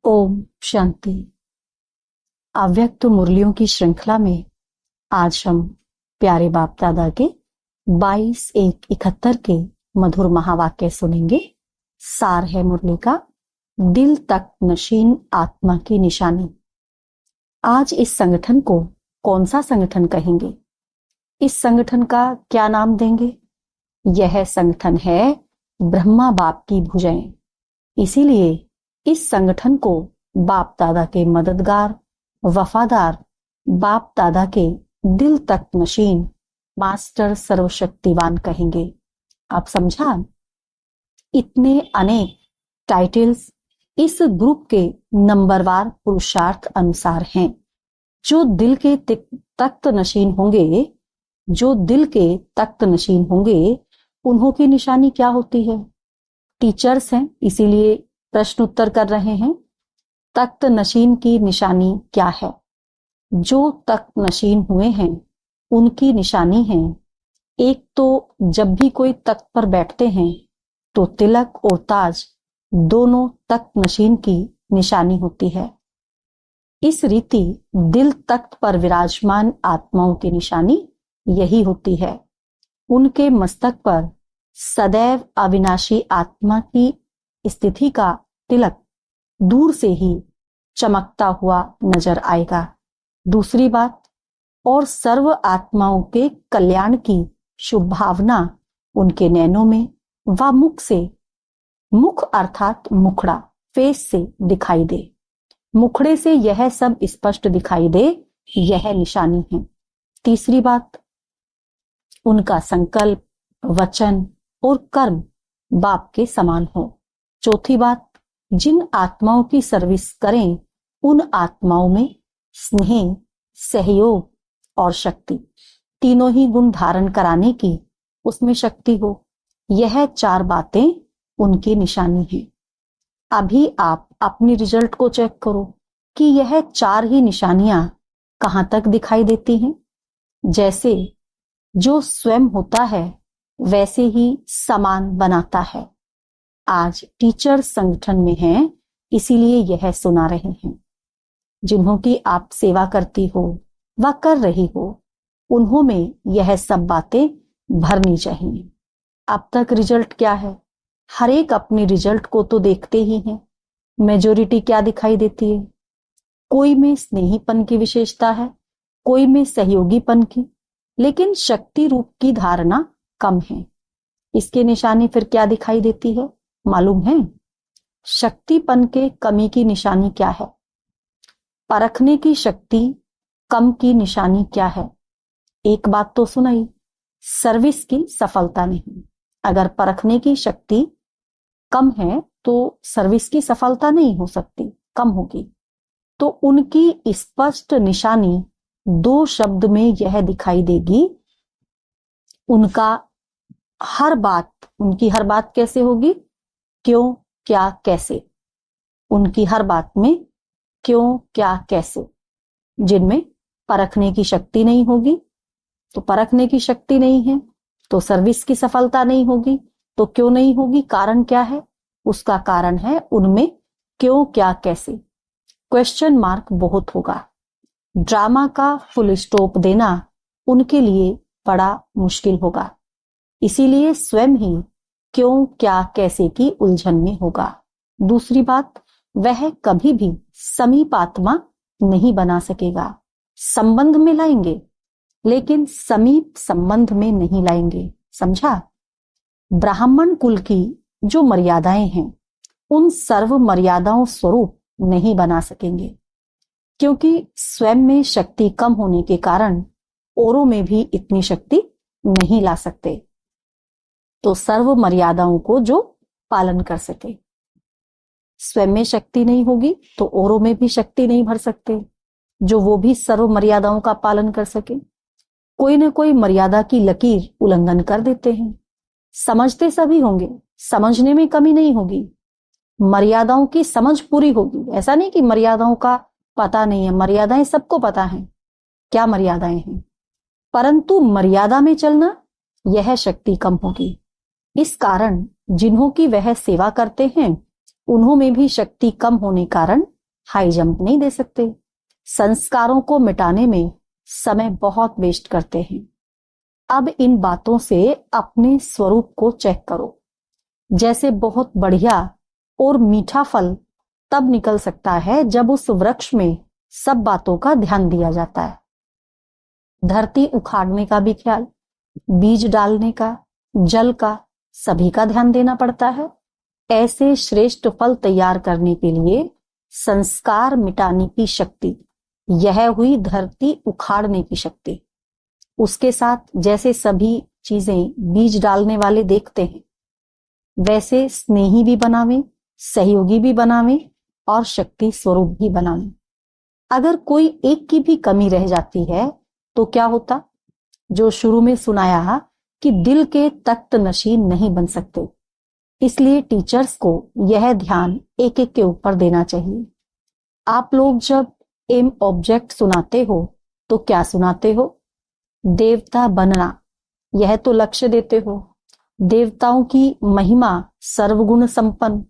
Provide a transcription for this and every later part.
ओम शांति। अव्यक्त मुरलियों की श्रृंखला में आज हम प्यारे बाप दादा के 22-1-71 के मधुर महावाक्य सुनेंगे। सार है मुरली का, दिल तक नशीन आत्मा की निशानी। आज इस संगठन को कौन सा संगठन कहेंगे, इस संगठन का क्या नाम देंगे? यह संगठन है ब्रह्मा बाप की भुजाएं। इसीलिए इस संगठन को बाप दादा के मददगार, वफादार, बाप दादा के दिल तक नशीन मास्टर सर्वशक्तिवान कहेंगे। आप समझा? इतने अनेक टाइटल्स इस ग्रुप के नंबरवार पुरुषार्थ अनुसार हैं। जो दिल के तख्त नशीन होंगे, जो दिल के तख्त नशीन होंगे, उन्हों की निशानी क्या होती है? टीचर्स हैं, इसीलिए प्रश्न उत्तर कर रहे हैं। तख्त नशीन की निशानी क्या है? जो तख्त नशीन हुए हैं उनकी निशानी है, एक तो जब भी कोई तख्त पर बैठते हैं तो तिलक और ताज दोनों तख्त नशीन की निशानी होती है। इस रीति दिल तख्त पर विराजमान आत्माओं की निशानी यही होती है। उनके मस्तक पर सदैव अविनाशी आत्मा की स्थिति का तिलक दूर से ही चमकता हुआ नजर आएगा। दूसरी बात, और सर्व आत्माओं के कल्याण की शुभ भावना उनके नैनों में व मुख से, मुख अर्थात मुखड़ा, फेस से दिखाई दे। मुखड़े से यह सब स्पष्ट दिखाई दे, यह निशानी है। तीसरी बात, उनका संकल्प, वचन और कर्म बाप के समान हो। चौथी बात, जिन आत्माओं की सर्विस करें उन आत्माओं में स्नेह, सहयोग और शक्ति, तीनों ही गुण धारण कराने की उसमें शक्ति हो। यह चार बातें उनकी निशानी है। अभी आप अपनी रिजल्ट को चेक करो कि यह चार ही निशानियां कहां तक दिखाई देती हैं। जैसे जो स्वयं होता है वैसे ही समान बनाता है। आज टीचर संगठन में हैं, इसीलिए यह सुना रहे हैं। जिन्हों की आप सेवा करती हो व कर रही हो, उन्हों में यह सब बातें भरनी चाहिए। अब तक रिजल्ट क्या है? हर एक अपनी रिजल्ट को तो देखते ही हैं। मेजोरिटी क्या दिखाई देती है? कोई में स्नेहीपन की विशेषता है, कोई में सहयोगीपन की, लेकिन शक्ति रूप की धारणा कम है। इसके निशानी फिर क्या दिखाई देती है मालूम है? शक्तिपन के कमी की निशानी क्या है? परखने की शक्ति कम की निशानी क्या है? एक बात तो सुनाई, सर्विस की सफलता नहीं। अगर परखने की शक्ति कम है तो सर्विस की सफलता नहीं हो सकती, कम होगी। तो उनकी स्पष्ट निशानी दो शब्द में यह दिखाई देगी। उनकी हर बात कैसे होगी? क्यों, क्या, कैसे। उनकी हर बात में क्यों, क्या, कैसे। जिनमें परखने की शक्ति नहीं होगी, तो परखने की शक्ति नहीं है तो सर्विस की सफलता नहीं होगी। तो क्यों नहीं होगी? कारण क्या है? उसका कारण है उनमें क्यों, क्या, कैसे। क्वेश्चन मार्क बहुत होगा। ड्रामा का फुल स्टॉप देना उनके लिए बड़ा मुश्किल होगा। इसीलिए स्वयं ही क्यों, क्या, कैसे की उलझन में होगा। दूसरी बात, वह कभी भी समीप आत्मा नहीं बना सकेगा। संबंध में लाएंगे लेकिन समीप संबंध में नहीं लाएंगे। समझा? ब्राह्मण कुल की जो मर्यादाएं हैं उन सर्व मर्यादाओं स्वरूप नहीं बना सकेंगे, क्योंकि स्वयं में शक्ति कम होने के कारण औरों में भी इतनी शक्ति नहीं ला सकते। तो सर्व मर्यादाओं को जो पालन कर सके, स्वयं में शक्ति नहीं होगी तो औरों में भी शक्ति नहीं भर सकते, जो वो भी सर्व मर्यादाओं का पालन कर सके। कोई न कोई मर्यादा की लकीर उल्लंघन कर देते हैं। समझते सभी होंगे, समझने में कमी नहीं होगी, मर्यादाओं की समझ पूरी होगी। ऐसा नहीं कि मर्यादाओं का पता नहीं है, मर्यादाएं सबको पता है क्या मर्यादाएं हैं, परंतु मर्यादा में चलना यह शक्ति कम होगी। इस कारण जिन्हों की वह सेवा करते हैं उन्हों में भी शक्ति कम होने कारण हाई जंप नहीं दे सकते। संस्कारों को मिटाने में समय बहुत वेस्ट करते हैं। अब इन बातों से अपने स्वरूप को चेक करो। जैसे बहुत बढ़िया और मीठा फल तब निकल सकता है जब उस वृक्ष में सब बातों का ध्यान दिया जाता है। धरती उखाड़ने का भी ख्याल, बीज डालने का, जल का, सभी का ध्यान देना पड़ता है। ऐसे श्रेष्ठ फल तैयार करने के लिए संस्कार मिटाने की शक्ति, यह हुई धरती उखाड़ने की शक्ति। उसके साथ जैसे सभी चीजें बीज डालने वाले देखते हैं, वैसे स्नेही भी बनावे, सहयोगी भी बनावे और शक्ति स्वरूप भी बनावे। अगर कोई एक की भी कमी रह जाती है तो क्या होता? जो शुरू में सुनाया कि दिल के तख्त नशीन नहीं बन सकते। इसलिए टीचर्स को यह ध्यान एक एक के ऊपर देना चाहिए। आप लोग जब एम ऑब्जेक्ट सुनाते हो तो क्या सुनाते हो? देवता बनना, यह तो लक्ष्य देते हो। देवताओं की महिमा सर्वगुण संपन्न,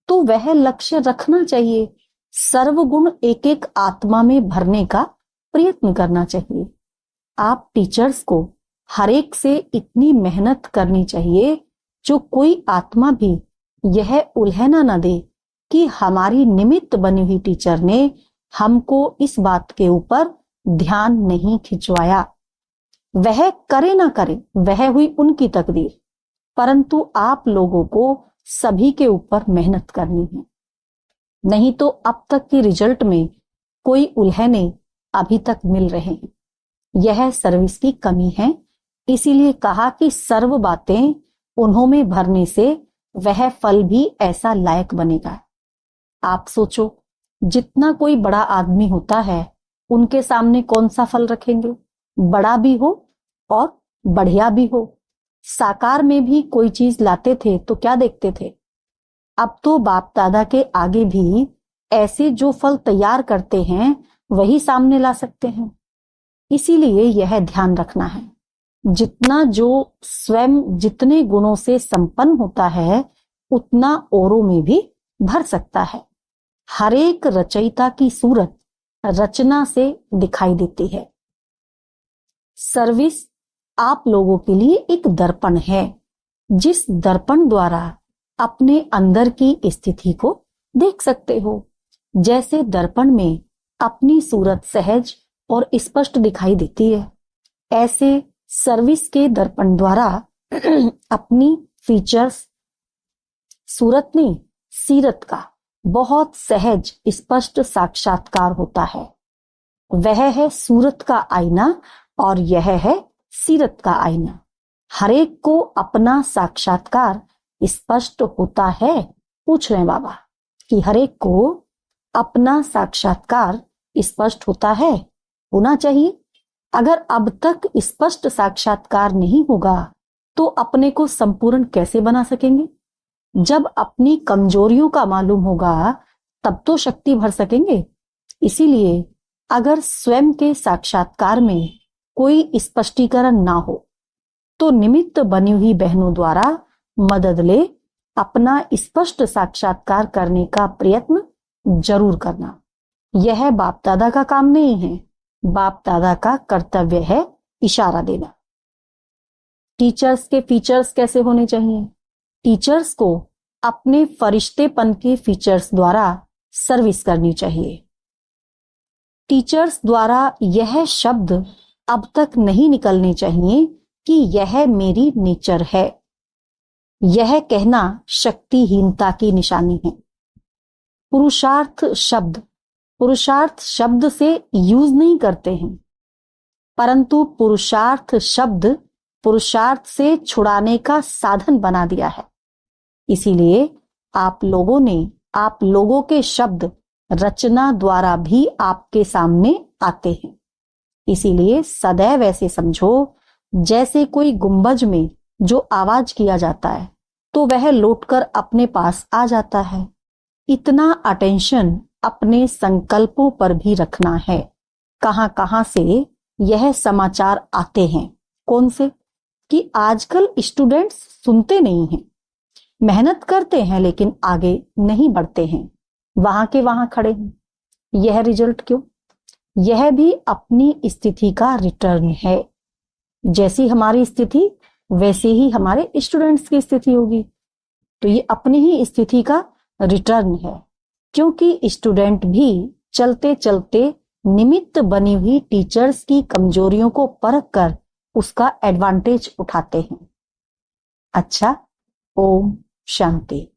तो वह लक्ष्य रखना चाहिए। सर्वगुण एक एक आत्मा में भरने का प्रयत्न करना चाहिए। आप टीचर्स को हर एक से इतनी मेहनत करनी चाहिए जो कोई आत्मा भी यह उल्हना न दे कि हमारी निमित्त बनी हुई टीचर ने हमको इस बात के ऊपर ध्यान नहीं खिंचवाया। वह करे ना करे, वह हुई उनकी तकदीर, परंतु आप लोगों को सभी के ऊपर मेहनत करनी है। नहीं तो अब तक के रिजल्ट में कोई उल्हने अभी तक मिल रहे हैं। यह सर्विस की कमी है। इसीलिए कहा कि सर्व बातें उन्हों में भरने से वह फल भी ऐसा लायक बनेगा। आप सोचो, जितना कोई बड़ा आदमी होता है उनके सामने कौन सा फल रखेंगे? बड़ा भी हो और बढ़िया भी हो। साकार में भी कोई चीज लाते थे तो क्या देखते थे? अब तो बाप दादा के आगे भी ऐसे जो फल तैयार करते हैं वही सामने ला सकते हैं। इसीलिए यह ध्यान रखना है, जितना जो स्वयं जितने गुणों से संपन्न होता है उतना औरों में भी भर सकता है। हर एक रचयिता की सूरत रचना से दिखाई देती है। सर्विस आप लोगों के लिए एक दर्पण है, जिस दर्पण द्वारा अपने अंदर की स्थिति को देख सकते हो। जैसे दर्पण में अपनी सूरत सहज और स्पष्ट दिखाई देती है, ऐसे सर्विस के दर्पण द्वारा अपनी फीचर्स, सूरत नहीं सीरत का बहुत सहज स्पष्ट साक्षात्कार होता है। वह है सूरत का आईना और यह है सीरत का आईना। हरेक को अपना साक्षात्कार स्पष्ट होता है। पूछ रहे हैं बाबा कि हरेक को अपना साक्षात्कार स्पष्ट होता है, होना चाहिए। अगर अब तक स्पष्ट साक्षात्कार नहीं होगा तो अपने को संपूर्ण कैसे बना सकेंगे? जब अपनी कमजोरियों का मालूम होगा तब तो शक्ति भर सकेंगे। इसीलिए अगर स्वयं के साक्षात्कार में कोई स्पष्टीकरण ना हो तो निमित्त बनी हुई बहनों द्वारा मदद ले अपना स्पष्ट साक्षात्कार करने का प्रयत्न जरूर करना। यह बाप दादा का काम नहीं है, बाप दादा का कर्तव्य है इशारा देना। टीचर्स के फीचर्स कैसे होने चाहिए? टीचर्स को अपने फरिश्तेपन के फीचर्स द्वारा सर्विस करनी चाहिए। टीचर्स द्वारा यह शब्द अब तक नहीं निकलने चाहिए कि यह मेरी नेचर है। यह कहना शक्तिहीनता की निशानी है। पुरुषार्थ शब्द से यूज नहीं करते हैं, परंतु पुरुषार्थ शब्द पुरुषार्थ से छुड़ाने का साधन बना दिया है। इसीलिए आप लोगों के शब्द रचना द्वारा भी आपके सामने आते हैं। इसीलिए सदैव ऐसे समझो जैसे कोई गुंबज में जो आवाज किया जाता है तो वह लौटकर अपने पास आ जाता है। इतना अटेंशन अपने संकल्पों पर भी रखना है। कहां कहां से यह समाचार आते हैं, कौन से? कि आजकल स्टूडेंट्स सुनते नहीं हैं, मेहनत करते हैं लेकिन आगे नहीं बढ़ते हैं, वहां के वहां खड़े हैं। यह रिजल्ट क्यों? यह भी अपनी स्थिति का रिटर्न है। जैसी हमारी स्थिति वैसे ही हमारे स्टूडेंट्स की स्थिति होगी। तो ये अपनी ही स्थिति का रिटर्न है, क्योंकि स्टूडेंट भी चलते चलते निमित्त बनी हुई टीचर्स की कमजोरियों को परख कर उसका एडवांटेज उठाते हैं। अच्छा, ओम शांति।